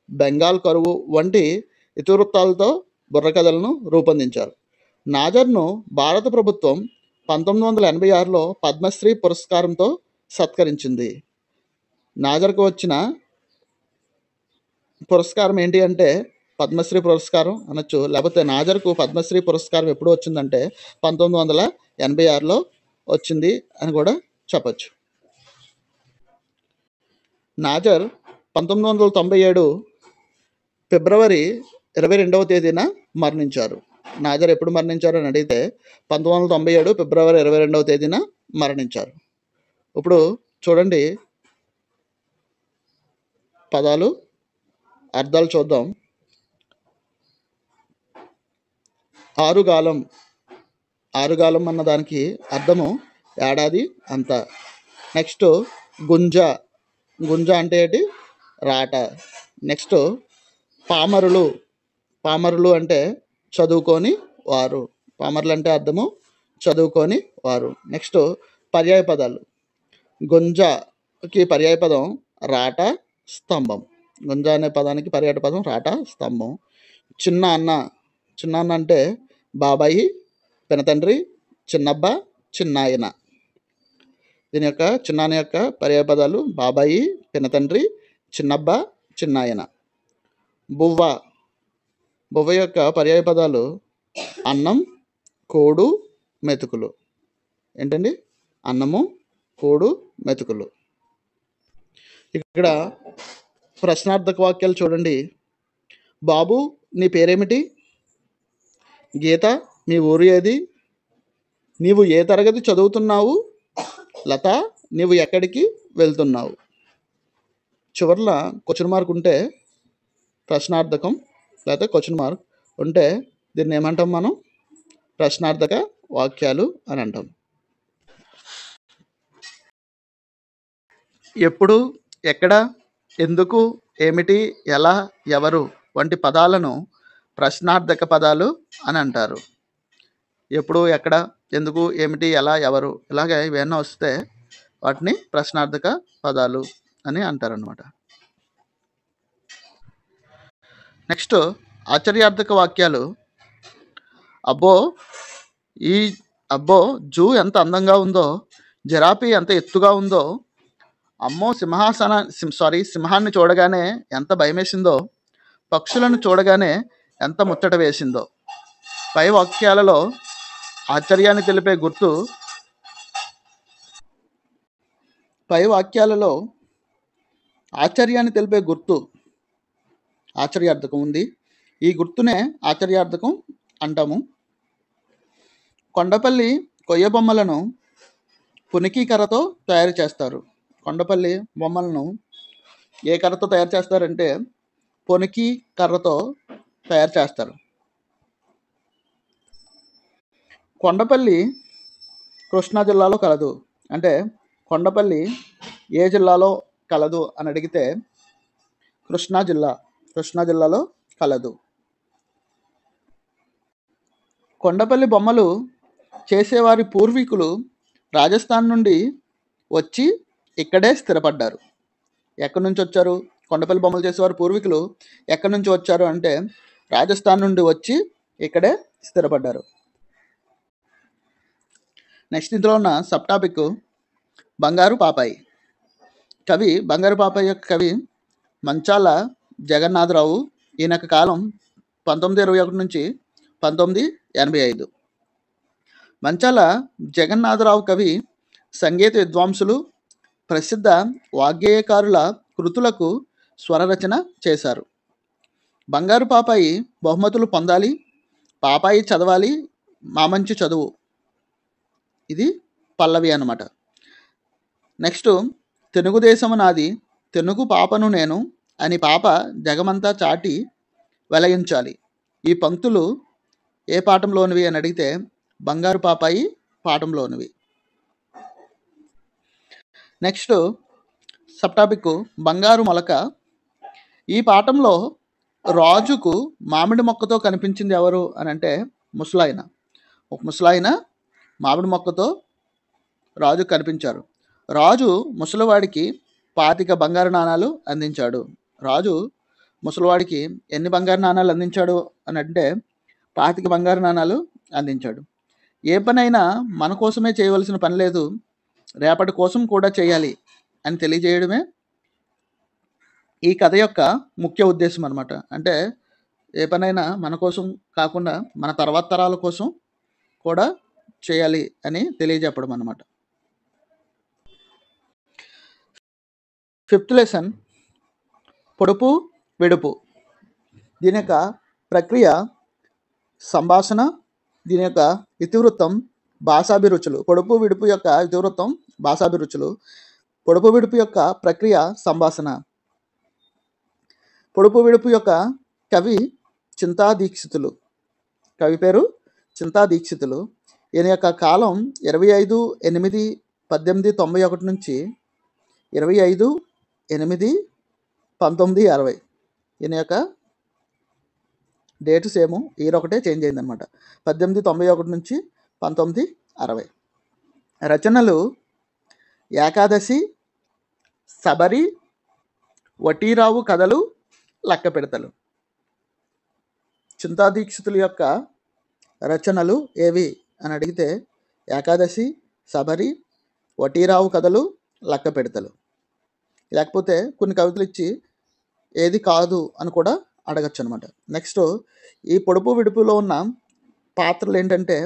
బెంగాల్ కరువు వంటి ఇతివృత్తాలతో బుర్రకథలను రూపొందించారు. నాజర్ను భారత ప్రభుత్వం 1986లో పద్మశ్రీ పురస్కారంతో సత్కరించింది. నాజర్కు వచ్చిన పురస్కారం ఏంటి అంటే పద్మశ్రీ పురస్కారం అనొచ్చు. లేకపోతే నాజర్కు పద్మశ్రీ పురస్కారం ఎప్పుడు వచ్చిందంటే 1986లో వచ్చింది అని కూడా చెప్పచ్చు. నాజర్ 1997 ఫిబ్రవరి 22వ తేదీన మరణించారు. నాజర్ ఎప్పుడు మరణించారు అని అడిగితే 1997 ఫిబ్రవరి 22వ తేదీన మరణించారు. ఇప్పుడు చూడండి, పదాలు అర్థాలు చూద్దాం. ఆరుగాలం, ఆరుగాలం అన్న దానికి అర్థము ఏడాది అంతా. నెక్స్ట్ గుంజ, గుంజ అంటే ఏంటి? రాట. నెక్స్ట్ పామరులు, పామరులు అంటే చదువుకొని వారు. పామరులు అంటే అర్థము చదువుకొని వారు. నెక్స్ట్ పర్యాయ పదాలు. గుంజకి పర్యాయ పదం రాట, స్తంభం. గుంజ అనే పదానికి పర్యాయ పదం రాట, స్తంభం. చిన్న అన్న, చిన్న అన్న అంటే బాబాయి, పినతండ్రి, చిన్నబ్బ, చిన్నాయన. దీని యొక్క చిన్నాన్న యొక్క పర్యాయ పదాలు బాబాయి, పినతండ్రి, చిన్నబ్బ, చిన్నాయన. బువ్వ, బువ్వ యొక్క పర్యాయ పదాలు అన్నం, కోడు, మెతుకులు. ఏంటండి? అన్నము, కోడు, మెతుకులు. ఇక్కడ ప్రశ్నార్థక వాక్యాలు చూడండి. బాబు నీ పేరేమిటి? గీత మీ ఊరు ఏది? నీవు ఏ తరగతి చదువుతున్నావు? లత నీవు ఎక్కడికి వెళ్తున్నావు? చివర్ల క్వశ్చన్ మార్క్ ఉంటే ప్రశ్నార్థకం, లేకపోతే క్వశ్చన్ మార్క్ ఉంటే దీన్ని ఏమంటాం మనం? ప్రశ్నార్థక వాక్యాలు అని అంటాం. ఎప్పుడు, ఎక్కడ, ఎందుకు, ఏమిటి, ఎలా, ఎవరు వంటి పదాలను ప్రశ్నార్థక పదాలు అని అంటారు. ఎప్పుడు, ఎక్కడ, ఎందుకు, ఏమిటి, ఎలా, ఎవరు ఇలాగే ఇవన్నీ వస్తే వాటిని ప్రశ్నార్థక పదాలు అని అంటారనమాట. నెక్స్ట్ ఆశ్చర్యార్థక వాక్యాలు. అబ్బో జూ ఎంత అందంగా ఉందో, జిరాఫీ ఎంత ఎత్తుగా ఉందో, అమ్మో సింహాన్ని చూడగానే ఎంత భయమేసిందో, పక్షులను చూడగానే ఎంత ముచ్చట వేసిందో. పై వాక్యాలలో ఆశ్చర్యాన్ని తెలిపే గుర్తు, పై వాక్యాలలో ఆశ్చర్యాన్ని తెలిపే గుర్తు ఆశ్చర్యార్థకం ఉంది. ఈ గుర్తునే ఆశ్చర్యార్థకం అంటాము. కొండపల్లి కొయ్య బొమ్మలను పునికి కర్రతో తయారు చేస్తారు. కొండపల్లి బొమ్మలను ఏ కర్రతో తయారు చేస్తారంటే పొనికి కర్రతో తయారు చేస్తారు. కొండపల్లి కృష్ణా జిల్లాలో కలదు. అంటే కొండపల్లి ఏ జిల్లాలో కలదు అని అడిగితే కృష్ణా జిల్లాలో కలదు. కొండపల్లి బొమ్మలు చేసేవారి పూర్వీకులు రాజస్థాన్ నుండి వచ్చి ఇక్కడే స్థిరపడ్డారు. ఎక్కడి నుంచి వచ్చారు? కొండపల్లి బొమ్మలు చేసేవారు పూర్వీకులు ఎక్కడి నుంచి వచ్చారు అంటే రాజస్థాన్ నుండి వచ్చి ఇక్కడే స్థిరపడ్డారు. నెక్స్ట్ ఇందులో ఉన్న సబ్ టాపిక్ బంగారు పాపాయి. కవి బంగారు పాపాయి యొక్క కవి మంచాల జగన్నాథరావు. ఈయన యొక్క కాలం 1921 నుంచి 1985. మంచాల జగన్నాథరావు కవి సంగీత విద్వాంసులు, ప్రసిద్ధ వాగ్గేయకారుల కృతులకు స్వరరచన చేశారు. బంగారు పాపాయి బహుమతులు పొందాలి, పాపాయి చదవాలి, మా మంచి చదువు, ఇది పల్లవి అన్నమాట. నెక్స్ట్ తెలుగుదేశము నాది, తెలుగు పాపను నేను అని పాప జగమంతా చాటి వెలయించాలి. ఈ పంక్తులు ఏ పాఠంలోనివి అని అడిగితే బంగారు పాపాయి పాఠంలోనివి. నెక్స్ట్ సబ్ టాపిక్ బంగారు మొలక. ఈ పాఠంలో రాజుకు మామిడి మొక్కతో కనిపించింది ఎవరు అని అంటే ముసలాయన. ఒక ముసలాయన మామిడి మొక్కతో రాజు కనిపించారు. రాజు ముసలివాడికి 25 బంగారు నాణాలు అందించాడు. రాజు ముసలివాడికి ఎన్ని బంగారు నాణాలు అందించాడు అని అంటే 25 బంగారు నాణాలు అందించాడు. ఏ పనైనా మన కోసమే చేయవలసిన పని లేదు, రేపటి కోసం కూడా చేయాలి అని తెలియజేయడమే ఈ కథ యొక్క ముఖ్య ఉద్దేశం అనమాట. అంటే ఏ పనైనా మన కోసం కాకుండా మన తర్వాత తరాల కోసం కూడా చేయాలి అని తెలియజెప్పడం అనమాట. 5th లెసన్ పొడుపు వెడుపు. దీని యొక్క ప్రక్రియ సంభాషణ, దీని యొక్క ఇతివృత్తం భాషాభిరుచులు. పొడుపు విడుపు యొక్క ఇతివృత్తం భాషాభిరుచులు, పొడుపు విడుపు యొక్క ప్రక్రియ సంభాషణ. పొడుపు విడుపు యొక్క కవి చింతా దీక్షితులు. కవి పేరు చింతా దీక్షితులు. ఈయన యొక్క కాలం 25/8/1891 నుంచి 25/8/1960. ఈయన యొక్క డేటు సేము, ఇయర్ ఒకటే చేంజ్ అయిందనమాట. 1891 నుంచి 1960. రచనలు ఏకాదశి, శబరి, వటీరావు కథలు, లెక్క పెడతలు. చింతా దీక్షితుల యొక్క రచనలు ఏవి అని అడిగితే ఏకాదశి, శబరి, వటీరావు కథలు, లెక్క పెడతలు. లేకపోతే కొన్ని కవితలు ఇచ్చి ఏది కాదు అని కూడా అడగచ్చు అనమాట. నెక్స్ట్ ఈ పొడుపు విడుపులో ఉన్న పాత్రలు ఏంటంటే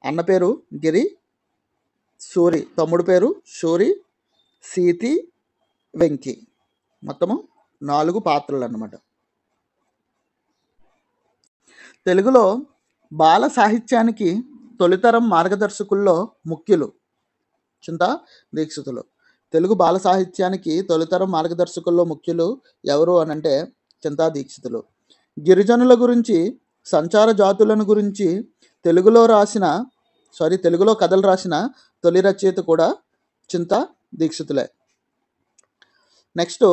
అన్న పేరు గిరి, సూరి, తమ్ముడు పేరు సూరి, సీతి, వెంకి. మొత్తము 4 పాత్రలు అన్నమాట. తెలుగులో బాల సాహిత్యానికి తొలితరం మార్గదర్శకుల్లో ముఖ్యులు చింతా దీక్షితులు. తెలుగు బాల సాహిత్యానికి తొలితరం మార్గదర్శకుల్లో ముఖ్యులు ఎవరు అని అంటే చింతా దీక్షితులు. గిరిజనుల గురించి, సంచార జాతులను గురించి తెలుగులో కథలు రాసిన తొలి రచయిత కూడా చింతా దీక్షితులే. నెక్స్ట్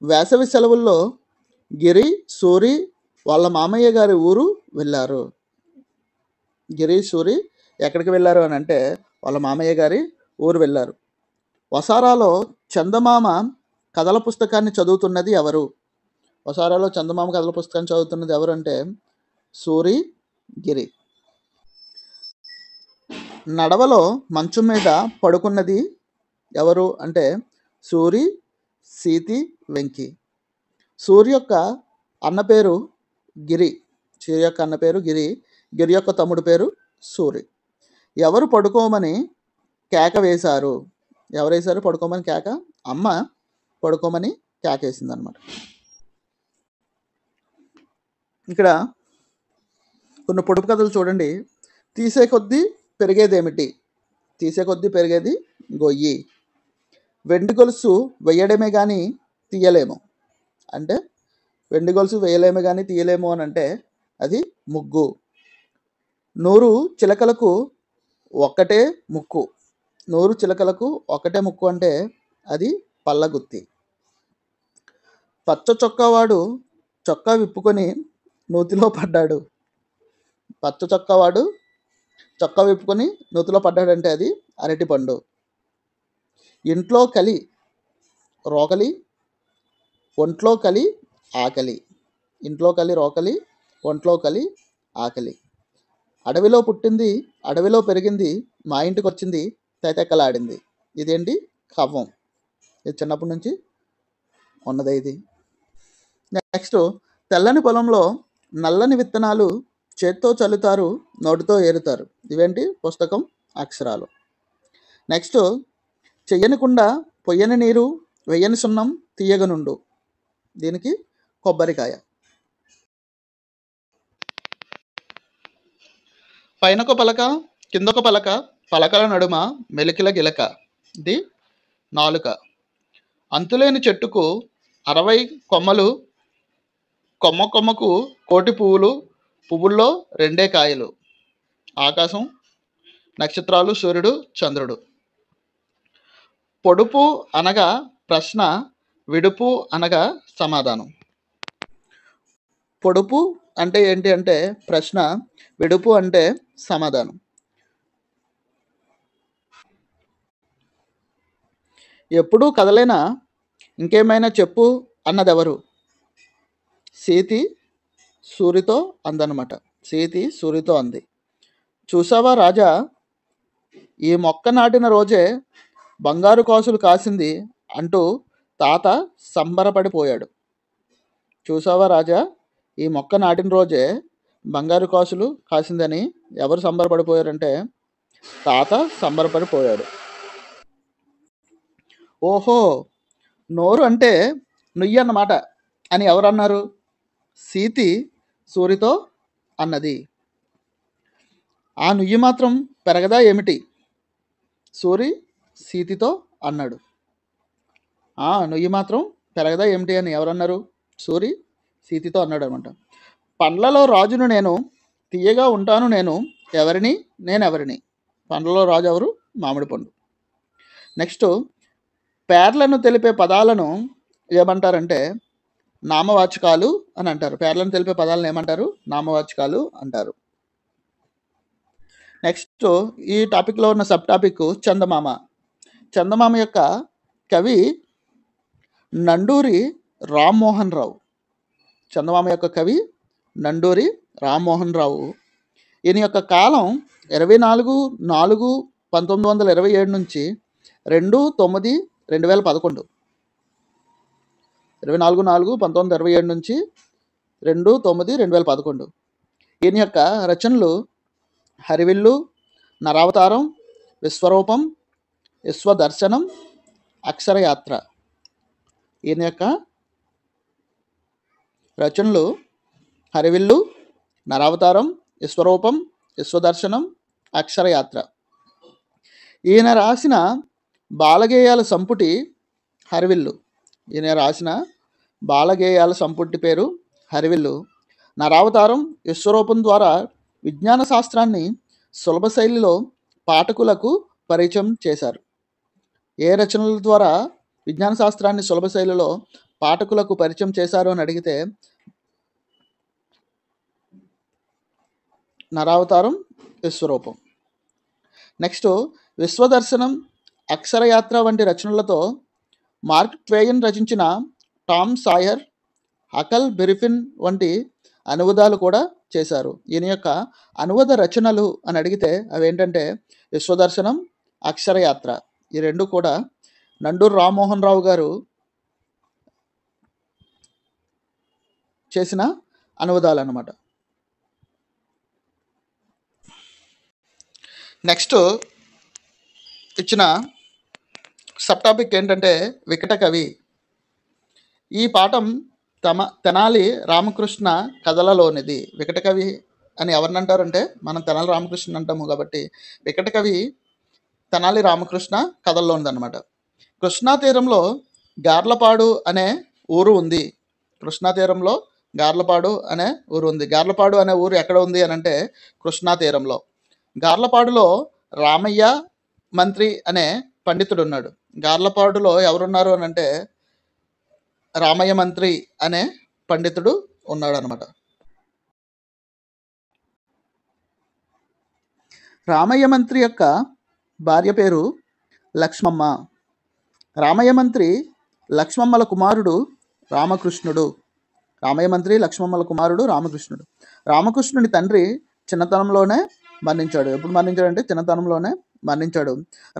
వేసవి సెలవుల్లో గిరి, సూరి వాళ్ళ మామయ్య గారి ఊరు వెళ్ళారు. గిరి, సూరి ఎక్కడికి వెళ్ళారు అని అంటే వాళ్ళ మామయ్య గారి ఊరు వెళ్ళారు. వసారాలో చందమామ కథల పుస్తకాన్ని చదువుతున్నది ఎవరు? వసారాలో చందమామ కథల పుస్తకాన్ని చదువుతున్నది ఎవరు అంటే సూరి, గిరి. నడవలో మంచం మీద పడుకున్నది ఎవరు అంటే సూరి, సీతి, వెంకి. సూర్య యొక్క అన్న పేరు గిరి. సూర్య యొక్క అన్న పేరు గిరి. గిరి యొక్క తమ్ముడు పేరు సూరి. ఎవరు పడుకోమని కేక వేశారు? ఎవరు వేశారు పడుకోమని కేక? అమ్మ పడుకోమని కేక వేసింది అనమాట. ఇక్కడ కొన్ని పొడుపు కథలు చూడండి. తీసే కొద్దీ పెరిగేదేమిటి? తీసే కొద్దీ పెరిగేది గొయ్యి. వెండి గొలుసు వేయడమే కానీ తీయలేము. అంటే వెండి గొలుసు వేయలేము కానీ తీయలేము అని అంటే అది ముగ్గు. 100 చిలకలకు ఒక్కటే ముక్కు. 100 చిలకలకు ఒకటే ముక్కు అంటే అది పల్లగుత్తి. పచ్చ చొక్కావాడు చొక్కా విప్పుకొని నూతిలో పడ్డాడు. పచ్చ చొక్కావాడు చొక్కా విప్పుకొని నూతిలో పడ్డాడంటే అది అరటిపండు. ఇంట్లో కలి రోకలి, ఒంట్లో కలి ఆకలి. ఇంట్లో కలి రోకలి, ఒంట్లో కలి ఆకలి. అడవిలో పుట్టింది, అడవిలో పెరిగింది, మా ఇంటికి వచ్చింది, తెతెక్కలాడింది. ఇదేంటి? కవ్వం. ఇది చిన్నప్పటి నుంచి ఉన్నదే ఇది. నెక్స్ట్ తెల్లని పొలంలో నల్లని విత్తనాలు చేత్తో చల్లుతారు, నోటితో ఏరుతారు. ఇవేంటి? పుస్తకం, అక్షరాలు. నెక్స్ట్ చెయ్యని కుండ, పొయ్యని నీరు, వెయ్యని సున్నం, తీయగనుండు. దీనికి కొబ్బరికాయ. పైనొక పలక, కిందొక పలక, పలకల నడుమ మెలికల గిలక. ఇది నాలుక. అంతులేని చెట్టుకు 60 కొమ్మలు, కొమ్మ కొమ్మకు 1,000,000 పువ్వులు, పువ్వుల్లో 2 కాయలు. ఆకాశం, నక్షత్రాలు, సూర్యుడు, చంద్రుడు. పొడుపు అనగా ప్రశ్న, విడుపు అనగా సమాధానం. పొడుపు అంటే ఏంటి అంటే ప్రశ్న, విడుపు అంటే సమాధానం. ఎప్పుడూ కదలేనా ఇంకేమైనా చెప్పు అన్నదెవరు? సీతి సూరితో అందనమాట. సీతి సూరితో అంది. చూసావా రాజా, ఈ మొక్క నాటిన రోజే బంగారు కాసులు కాసింది అంటూ తాత సంబరపడిపోయాడు. చూసావా రాజా, ఈ మొక్క నాటిన రోజే బంగారు కాసులు కాసిందని ఎవరు సంబరపడిపోయారంటే తాత సంబరపడిపోయాడు. ఓహో, నోరు అంటే నుయ్యి అన్నమాట అని ఎవరన్నారు? సీతి సూరితో అన్నది. ఆ నుయ్యి మాత్రం పెరగదా ఏమిటి? సూరి సీతితో అన్నాడు. ఆ నుయ్యి మాత్రం పెరగదా ఏమిటి అని ఎవరన్నారు? సూరి సీతితో అన్నాడు అనమాట. పండ్లలో రాజును నేను, తీయగా ఉంటాను నేను, ఎవరిని నేనెవరిని. పండ్లలో రాజు ఎవరు? మామిడి పండు. నెక్స్ట్, పేర్లను తెలిపే పదాలను ఏమంటారంటే నామవాచకాలు అని అంటారు. పేర్లను తెలిపే పదాలను ఏమంటారు? నామవాచకాలు అంటారు. నెక్స్ట్, ఈ టాపిక్లో ఉన్న సబ్ టాపిక్ చందమామ. చందమామ యొక్క కవి నండూరి రామ్మోహన్ రావు. చందమామ యొక్క కవి నండూరి రామ్మోహన్ రావు. ఈయన యొక్క కాలం 24/4/1927 నుంచి 2/9/2011. 24/4/1927 నుంచి 2/9/2011. ఈయన యొక్క రచనలు హరివిల్లు, నరావతారం, విశ్వరూపం, విశ్వదర్శనం, అక్షరయాత్ర. ఈయన యొక్క రచనలు హరివిల్లు, నరావతారం, విశ్వరూపం, విశ్వదర్శనం, అక్షరయాత్ర. ఈయన రాసిన బాలగేయాల సంపుటి హరివిల్లు. ఈయన రాసిన బాలగేయాల సంపుటి పేరు హరివిల్లు. నరావతారం, విశ్వరూపం ద్వారా విజ్ఞాన శాస్త్రాన్ని సులభ శైలిలో పాఠకులకు పరిచయం చేశారు. ఏ రచనల ద్వారా విజ్ఞాన శాస్త్రాన్ని సులభ శైలిలో పాఠకులకు పరిచయం చేశారు అని అడిగితే నరావతారం, విశ్వరూపం. నెక్స్ట్, విశ్వదర్శనం, అక్షరయాత్ర వంటి రచనలతో మార్క్ ట్వెయిన్ రచించిన టామ్ సాయర్, హకల్ బెరిఫిన్ వంటి అనువాదాలు కూడా చేశారు. ఈయన యొక్క అనువాద రచనలు అని అడిగితే అవేంటంటే విశ్వదర్శనం, అక్షరయాత్ర. ఈ రెండు కూడా నండూరి రామ్మోహన్ రావు గారు చేసిన అనువాదాలు అన్నమాట. నెక్స్ట్ ఇచ్చిన సబ్ టాపిక్ ఏంటంటే వికట కవి. ఈ పాఠం తెనాలి రామకృష్ణ కథలలోనిది. వికట కవి అని ఎవరిని అంటారంటే మనం తెనాలి రామకృష్ణ అంటాము కాబట్టి వికట కవి తెనాలి రామకృష్ణ కథల్లోనిది అనమాట. కృష్ణా తీరంలో గార్లపాడు అనే ఊరు ఉంది. కృష్ణా తీరంలో గార్లపాడు అనే ఊరు ఉంది. గార్లపాడు అనే ఊరు ఎక్కడ ఉంది అని అంటే కృష్ణా తీరంలో. గార్లపాడులో రామయ్య మంత్రి అనే పండితుడు ఉన్నాడు. గార్లపాడులో ఎవరున్నారు అని అంటే రామయ్య మంత్రి అనే పండితుడు ఉన్నాడు అనమాట. రామయ్య మంత్రి యొక్క భార్య పేరు లక్ష్మమ్మ. రామయ్య మంత్రి లక్ష్మమ్మల కుమారుడు రామకృష్ణుడు. రామయ్య మంత్రి లక్ష్మమ్మల కుమారుడు రామకృష్ణుడు. రామకృష్ణుని తండ్రి చిన్నతనంలోనే మరణించాడు. ఎప్పుడు మరణించాడంటే చిన్నతనంలోనే మరణించాడు.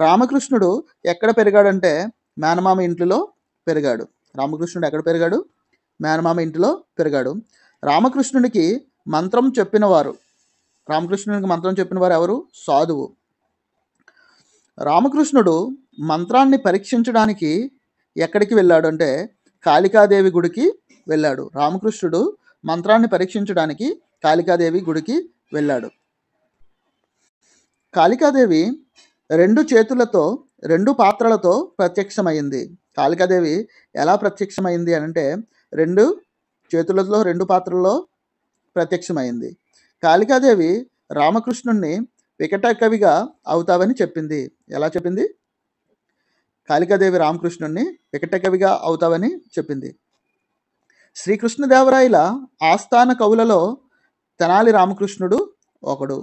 రామకృష్ణుడు ఎక్కడ పెరిగాడంటే మేనమామ ఇంటిలో పెరిగాడు. రామకృష్ణుడు ఎక్కడ పెరిగాడు? మేనమామ ఇంటిలో పెరిగాడు. రామకృష్ణునికి మంత్రం చెప్పిన వారు ఎవరు? సాధువు. రామకృష్ణుడు మంత్రాన్ని పరీక్షించడానికి ఎక్కడికి వెళ్ళాడు అంటే కాళికాదేవి గుడికి వెళ్ళాడు. రామకృష్ణుడు మంత్రాన్ని పరీక్షించడానికి కాళికాదేవి గుడికి వెళ్ళాడు. కాళికాదేవి 2 చేతులతో 2 పాత్రలతో ప్రత్యక్షమైంది. కాళికాదేవి ఎలా ప్రత్యక్షమైంది అంటే 2 చేతులతో 2 పాత్రల్లో ప్రత్యక్షమైంది. కాళికాదేవి రామకృష్ణుణ్ణి వికట కవిగా అవుతావని చెప్పింది. ఎలా చెప్పింది? కాళికాదేవి రామకృష్ణుడిని వికటకవిగా అవుతావని చెప్పింది. శ్రీకృష్ణదేవరాయల ఆస్థాన కవులలో తెనాలి రామకృష్ణుడు ఒకడు.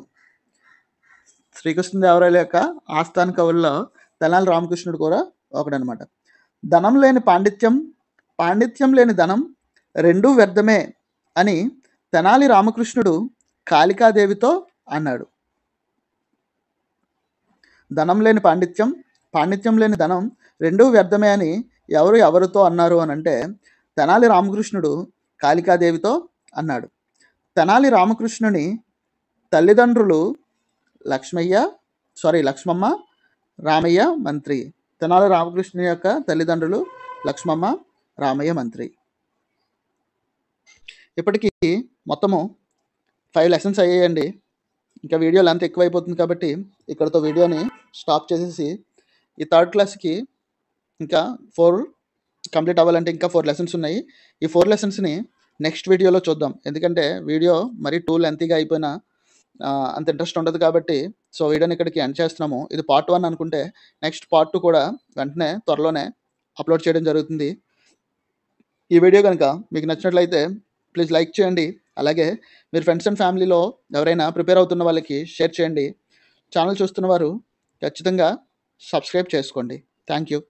శ్రీకృష్ణదేవరాయల యొక్క ఆస్థాన కవుల్లో తెనాలి రామకృష్ణుడు కూడా ఒకడనమాట. ధనం లేని పాండిత్యం, పాండిత్యం లేని ధనం రెండూ వ్యర్థమే అని తెనాలి రామకృష్ణుడు కాళికాదేవితో అన్నాడు. ధనం లేని పాండిత్యం, పాండిత్యం లేని ధనం రెండూ వ్యర్థమే అని ఎవరితో అన్నారు అని అంటే తెనాలి రామకృష్ణుడు కాళికాదేవితో అన్నాడు. తెనాలి రామకృష్ణుని తల్లిదండ్రులు లక్ష్మమ్మ, రామయ్య మంత్రి. తెనాలి రామకృష్ణుని యొక్క తల్లిదండ్రులు లక్ష్మమ్మ, రామయ్య మంత్రి. ఇప్పటికీ మొత్తము 5 లెసన్స్ అయ్యాయండి. ఇంకా వీడియో లెంత్ ఎక్కువైపోతుంది కాబట్టి ఇక్కడతో వీడియోని స్టాప్ చేసేసి ఈ 3rd క్లాస్కి ఇంకా 4 కంప్లీట్ అవ్వాలంటే ఇంకా 4 లెసన్స్ ఉన్నాయి. ఈ 4 లెసన్స్ని నెక్స్ట్ వీడియోలో చూద్దాం. ఎందుకంటే వీడియో మరీ టూ లెంతీగా అయిపోయినా అంత ఇంట్రెస్ట్ ఉండదు కాబట్టి సో వీడియోని ఇక్కడికి ఎండ్ చేస్తున్నాము. ఇది పార్ట్ 1 అనుకుంటే నెక్స్ట్ పార్ట్ 2 కూడా వెంటనే త్వరలోనే అప్లోడ్ చేయడం జరుగుతుంది. ఈ వీడియో కనుక మీకు నచ్చినట్లయితే ప్లీజ్ లైక్ చేయండి. అలాగే మీరు ఫ్రెండ్స్ అండ్ ఫ్యామిలీలో ఎవరైనా ప్రిపేర్ అవుతున్న వాళ్ళకి షేర్ చేయండి. ఛానల్ చూస్తున్న వారు ఖచ్చితంగా సబ్స్క్రైబ్ చేసుకోండి. Thank you.